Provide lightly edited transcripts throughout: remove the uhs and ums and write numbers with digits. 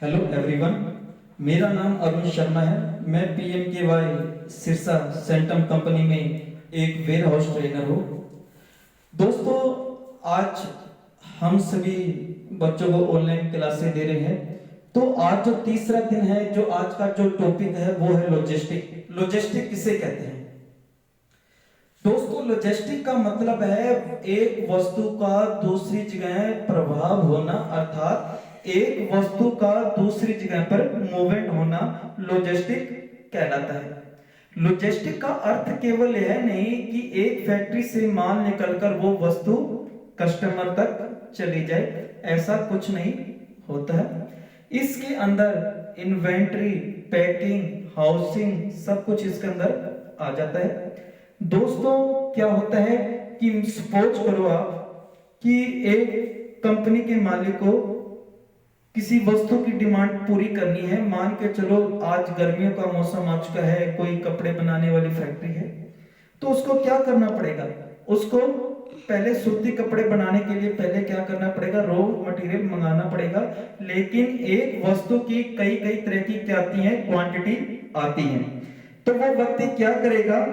Hello everyone, मेरा नाम अरुण शर्मा है। मैं पीएमकेवाई सिरसा सेंटम कंपनी में एक वेयर हाउस ट्रेनर हूँ। दोस्तों, आज हम सभी बच्चों को ऑनलाइन क्लासेस दे रहे हैं। तो आज जो तीसरा दिन है, जो आज का जो टॉपिक है वो है लॉजिस्टिक। लॉजिस्टिक किसे कहते हैं? दोस्तों, लॉजिस्टिक का मतलब है एक वस्तु का दूसरी जगह प्रभाव होना, अर्थात एक वस्तु का दूसरी जगह पर मूवमेंट होना लॉजिस्टिक कहलाता है। लॉजिस्टिक का अर्थ केवल यह नहीं कि एक फैक्ट्री से माल निकलकर वो वस्तु कस्टमर तक चली जाए, ऐसा कुछ नहीं होता है। इसके अंदर इन्वेंट्री, पैकिंग, हाउसिंग सब कुछ इसके अंदर आ जाता है। दोस्तों, क्या होता है कि सपोज करो आप कि एक कंपनी के मालिक को किसी वस्तु की डिमांड पूरी करनी है। मान के चलो आज गर्मियों का मौसम आ चुका है, कोई कपड़े बनाने वाली फैक्ट्री है, तो उसको क्या करना पड़ेगा? उसको पहले सूती कपड़े बनाने के लिए पहले क्या करना पड़ेगा? रॉ मटेरियल मंगाना पड़ेगा। लेकिन एक वस्तु की कई कई तरह की क्या आती है, क्वांटिटी आती है। तो वो व्यक्ति क्या करेगा?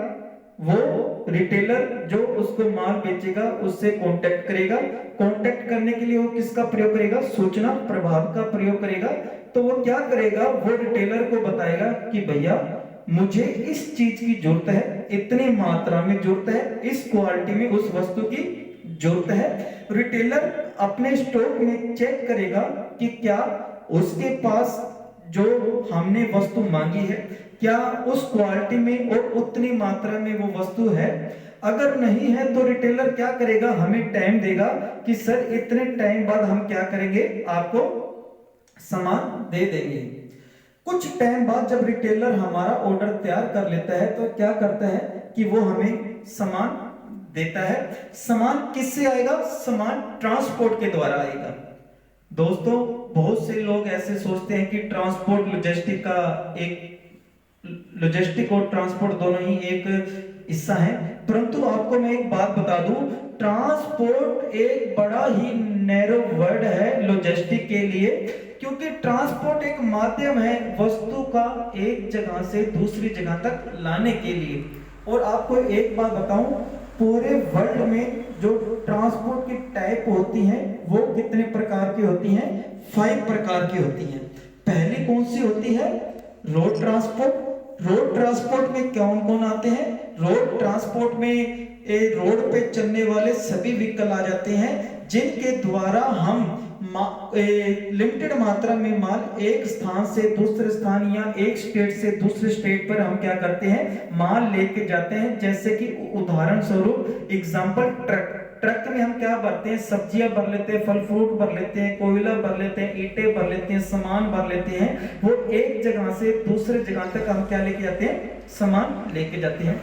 वो रिटेलर जो उसको माल बेचेगा उससे कांटेक्ट करेगा। कांटेक्ट करने के लिए वो किसका प्रयोग करेगा? सूचना प्रभाव का प्रयोग करेगा। तो वो क्या करेगा? वो रिटेलर को बताएगा कि भैया मुझे इस चीज की जरूरत है, इतनी मात्रा में जरूरत है, इस क्वालिटी में उस वस्तु की जरूरत है। रिटेलर अपने स्टॉक में चेक करेगा कि क्या उसके पास जो हमने वस्तु मांगी है, क्या उस क्वालिटी में और उतनी मात्रा में वो वस्तु है। अगर नहीं है तो रिटेलर क्या करेगा? हमें टाइम देगा कि सर इतने टाइम बाद हम क्या करेंगे, आपको सामान दे देंगे। कुछ टाइम बाद जब रिटेलर हमारा ऑर्डर तैयार कर लेता है तो क्या करता है कि वो हमें सामान देता है। सामान किससे आएगा? सामान ट्रांसपोर्ट के द्वारा आएगा। दोस्तों, बहुत से लोग ऐसे सोचते हैं कि ट्रांसपोर्ट लॉजिस्टिक का एक लॉजिस्टिक और ट्रांसपोर्ट दोनों ही एक हिस्सा है, परंतु आपको मैं एक बात बता दूं, ट्रांसपोर्ट एक बड़ा ही नैरो वर्ड है लॉजिस्टिक के लिए, क्योंकि ट्रांसपोर्ट एक माध्यम है वस्तु का एक जगह से दूसरी जगह तक लाने के लिए। और आपको एक बात बताऊं, पूरे वर्ल्ड में जो ट्रांसपोर्ट की टाइप होती हैं वो कितने प्रकार की होती हैं? 5 प्रकार की होती हैं। पहली कौन सी होती है? Road transport. रोड ट्रांसपोर्ट में कौन कौन आते हैं? रोड ट्रांसपोर्ट में रोड पे चलने वाले सभी व्हीकल आ जाते हैं जिनके द्वारा हम लिमिटेड मात्रा में माल एक स्थान से दूसरे स्थान या एक स्टेट से दूसरे स्टेट पर हम क्या करते हैं, माल लेके जाते हैं। जैसे कि उदाहरण स्वरूप एग्जांपल, ट्रक में हम क्या भरते हैं? सब्जियां भर लेते हैं, फल फ्रूट भर लेते हैं, कोयला भर लेते हैं, ईंटें भर लेते हैं, सामान भर लेते हैं। वो एक जगह से दूसरे जगह तक हम क्या लेके जाते हैं? सामान लेके जाते हैं।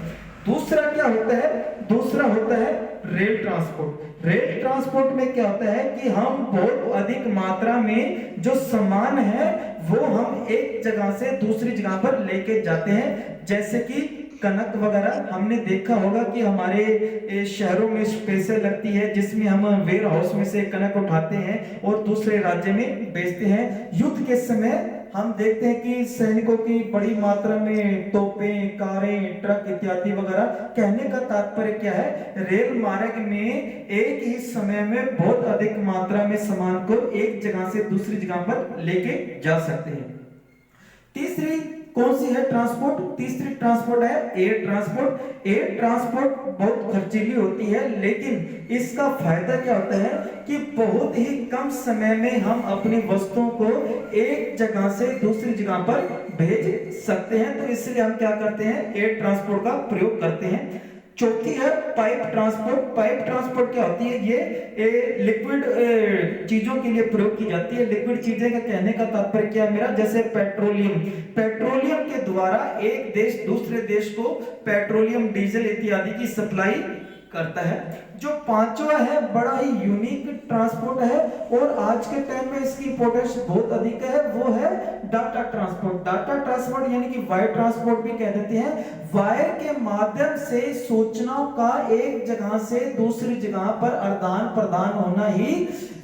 दूसरा क्या होता है? दूसरा होता है रेल ट्रांसपोर्ट। रेल ट्रांसपोर्ट में क्या होता है कि हम बहुत अधिक मात्रा में जो सामान है वो हम एक जगह से दूसरी जगह पर लेके जाते हैं। जैसे कि कनक वगैरह हमने देखा होगा कि हमारे शहरों में स्पेशल लगती है, जिसमें हम वेयर हाउस में से कनक उठाते हैं और दूसरे राज्य में बेचते हैं। युद्ध के समय हम देखते हैं कि सैनिकों की बड़ी मात्रा में तोपें, कारें, ट्रक इत्यादि वगैरह। कहने का तात्पर्य क्या है? रेल मार्ग में एक ही समय में बहुत अधिक मात्रा में सामान को एक जगह से दूसरी जगह पर लेके जा सकते हैं। तीसरी कौन सी है ट्रांसपोर्ट? तीसरी ट्रांसपोर्ट है एयर ट्रांसपोर्ट। एयर ट्रांसपोर्ट बहुत खर्चीली होती है, लेकिन इसका फायदा क्या होता है कि बहुत ही कम समय में हम अपनी वस्तुओं को एक जगह से दूसरी जगह पर भेज सकते हैं। तो इसलिए हम क्या करते हैं? एयर ट्रांसपोर्ट का प्रयोग करते हैं। चौथी है पाइप ट्रांसपोर्ट। पाइप ट्रांसपोर्ट क्या होती है? ये लिक्विड चीजों के लिए प्रयोग की जाती है। लिक्विड चीजें का कहने का तात्पर्य क्या है मेरा? जैसे पेट्रोलियम। पेट्रोलियम के द्वारा एक देश दूसरे देश को पेट्रोलियम, डीजल इत्यादि की सप्लाई करता है। जो पांचवा है बड़ा ही यूनिक ट्रांसपोर्ट है और आज के टाइम में इसकी इंपोर्टेंस बहुत अधिक है, वो है डाटा ट्रांसपोर्ट। डाटा ट्रांसपोर्ट यानी कि वायर ट्रांसपोर्ट भी कह देते हैं। वायर के माध्यम से सूचनाओं का एक जगह से दूसरी जगह पर आदान प्रदान होना ही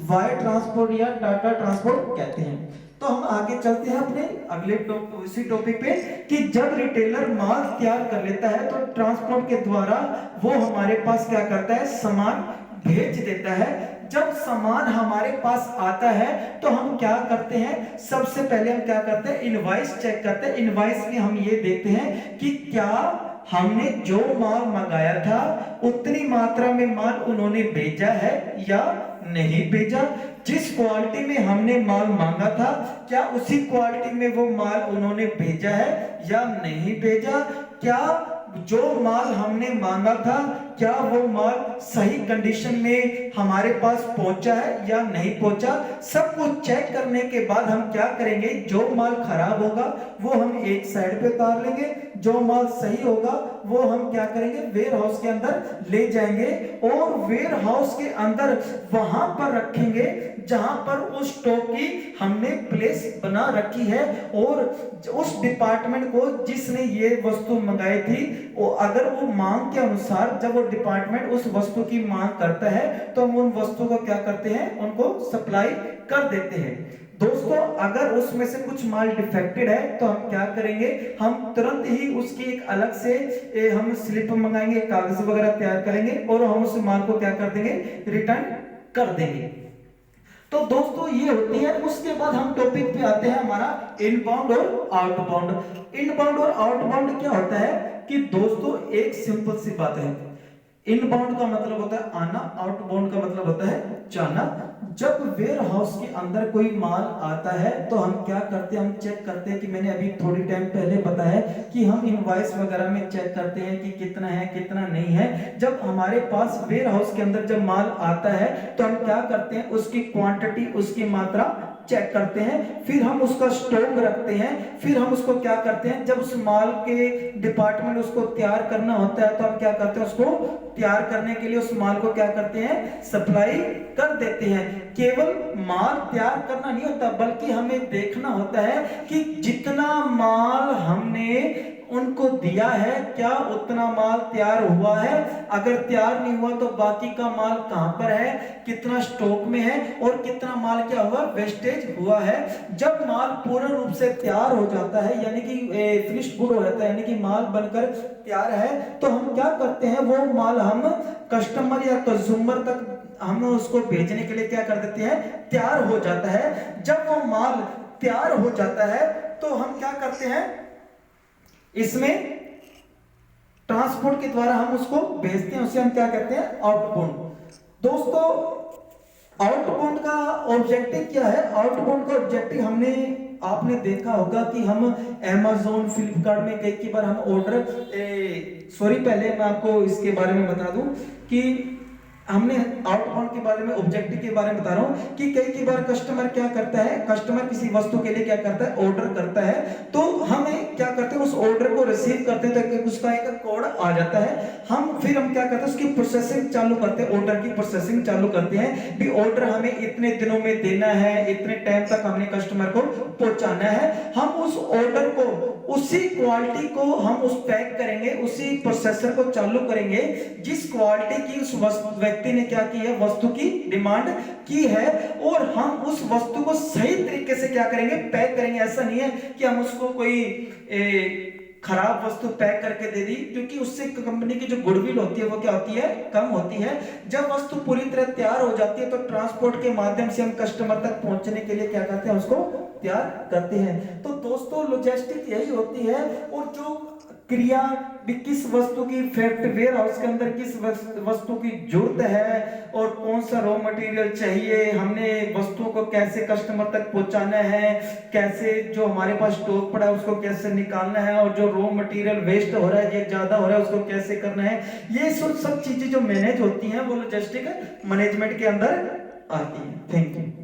वायर ट्रांसपोर्ट या डाटा ट्रांसपोर्ट कहते हैं। तो हम आगे चलते हैं अपने अगले इसी टॉपिक पे कि जब रिटेलर माल तैयार कर लेता है तो ट्रांसपोर्ट के द्वारा वो हमारे पास क्या करता है, सामान भेज देता है। जब सामान हमारे पास आता है तो हम क्या करते हैं, सबसे पहले हम क्या करते हैं, इनवॉइस चेक करते हैं। इनवॉइस में हम ये देखते हैं कि क्या हमने जो माल मंगाया था उतनी मात्रा में माल उन्होंने भेजा है या नहीं भेजा। जिस क्वालिटी में हमने माल मांगा था क्या उसी क्वालिटी में वो माल उन्होंने भेजा है या नहीं भेजा। क्या जो माल हमने मांगा था क्या वो माल सही कंडीशन में हमारे पास पहुंचा है या नहीं पहुंचा। सब कुछ चेक करने के बाद हम क्या करेंगे, जो माल खराब होगा वो हम एक साइड पे उतार लेंगे, जो माल सही होगा वो हम क्या करेंगे, वेयर हाउस के अंदर ले जाएंगे और वेयर हाउस के अंदर वहां पर रखेंगे जहां पर उस स्टॉक की हमने प्लेस बना रखी है। और उस डिपार्टमेंट को जिसने ये वस्तु मंगाई थी वो अगर वो मांग के अनुसार जब वो डिपार्टमेंट उस वस्तु की मांग करता है तो हम उन वस्तु को क्या करते हैं, उनको सप्लाई कर देते हैं। दोस्तों अगर उसमें से कुछ माल डिफेक्टेड है तो हम क्या करेंगे, हम तुरंत ही उसकी एक अलग से हम स्लिप मंगाएंगे, कागज वगैरह तैयार करेंगे और हम उस माल को क्या कर देंगे, रिटर्न कर देंगे। तो दोस्तों ये होती है। उसके बाद हम टॉपिक पे आते हैं हमारा इनबाउंड और आउटबाउंड। इनबाउंड और आउटबाउंड क्या होता है कि दोस्तों एक सिंपल सी बात है, इनबाउंड का मतलब होता है आना, आउटबाउंड का मतलब होता है जाना। जब वेयर हाउस के अंदर कोई माल आता है तो हम क्या करते हैं, हम चेक करते हैं कि मैंने अभी थोड़ी टाइम पहले बताया कि हम इनवॉइस वगैरह में चेक करते हैं कि कितना है कितना नहीं है। जब हमारे पास वेयर हाउस के अंदर जब माल आता है तो हम क्या करते हैं, उसकी क्वांटिटी, उसकी मात्रा चेक करते हैं, फिर हम उसका स्टॉक रखते हैं, फिर हम उसको क्या करते हैं, जब उस माल के डिपार्टमेंट उसको तैयार करना होता है तो हम क्या करते हैं, उसको तैयार करने के लिए उस माल को क्या करते हैं, सप्लाई कर देते हैं। केवल माल तैयार करना नहीं होता बल्कि हमें देखना होता है कि जितना माल हमने उनको दिया है क्या उतना माल तैयार हुआ है। अगर तैयार नहीं हुआ तो बाकी का माल कहां पर है, कितना स्टॉक में है और कितना माल क्या हुआ, वेस्टेज हुआ है। जब माल पूर्ण रूप से तैयार हो जाता है यानी कि फिनिश्ड गुड हो जाता है यानी कि माल बनकर तैयार है तो हम क्या करते हैं, वो माल हम कस्टमर या कंज्यूमर तक हम उसको भेजने के लिए क्या कर देते हैं, तैयार हो जाता है। जब वो माल तैयार हो जाता है तो हम क्या करते हैं, इसमें ट्रांसपोर्ट के द्वारा हम उसको भेजते हैं, उसे हम क्या कहते हैं, आउटबाउंड। दोस्तों आउटबाउंड का ऑब्जेक्टिव क्या है, आउटबाउंड का ऑब्जेक्टिव हमने आपने देखा होगा कि हम Amazon, फ्लिपकार्ट में कई बार हम ऑर्डर पहले मैं आपको इसके बारे में बता दूं कि हमने आउटबाउंड के बारे में, ऑब्जेक्टिव के बारे में बता रहा हूं कि कई बार कस्टमर क्या करता है, कस्टमर किसी वस्तु के लिए क्या करता है, ऑर्डर करता है तो हमें क्या करते हैं, उस ऑर्डर को रिसीव करते हैं तो उसका एक कोड आ जाता है। हम क्या करते हैं, उसकी प्रोसेसिंग चालू करते हैं, ऑर्डर की प्रोसेसिंग चालू करते हैं भी ऑर्डर हमें इतने दिनों में देना है, इतने टाइम तक हमने कस्टमर को पहुंचाना है। हम उस ऑर्डर को, उसी क्वालिटी को हम उस पैक करेंगे, उसी प्रोसेसर को चालू करेंगे जिस क्वालिटी की उस व्यक्ति ने क्या की है, वस्तु की डिमांड की है और हम उस वस्तु को सही तरीके से क्या करेंगे, पैक करेंगे। ऐसा नहीं है कि हम उसको कोई खराब वस्तु पैक करके दे दी, क्योंकि उससे कंपनी की जो गुडविल होती है वो क्या होती है, कम होती है। जब वस्तु पूरी तरह तैयार हो जाती है तो ट्रांसपोर्ट के माध्यम से हम कस्टमर तक पहुंचने के लिए क्या करते हैं, उसको तैयार करते हैं। तो दोस्तों लॉजिस्टिक यही होती है। और जो क्रिया भी किस वस्तु की फैक्ट्री वेयर हाउस के अंदर किस वस्तु की जरूरत है और कौन सा रॉ मटेरियल चाहिए, हमने वस्तुओं को कैसे कस्टमर तक पहुंचाना है, कैसे जो हमारे पास स्टॉक पड़ा है उसको कैसे निकालना है और जो रॉ मटेरियल वेस्ट हो रहा है या ज्यादा हो रहा है उसको कैसे करना है, ये सब चीजें जो मैनेज होती हैं वो लॉजिस्टिक मैनेजमेंट के अंदर आती है। Thank you.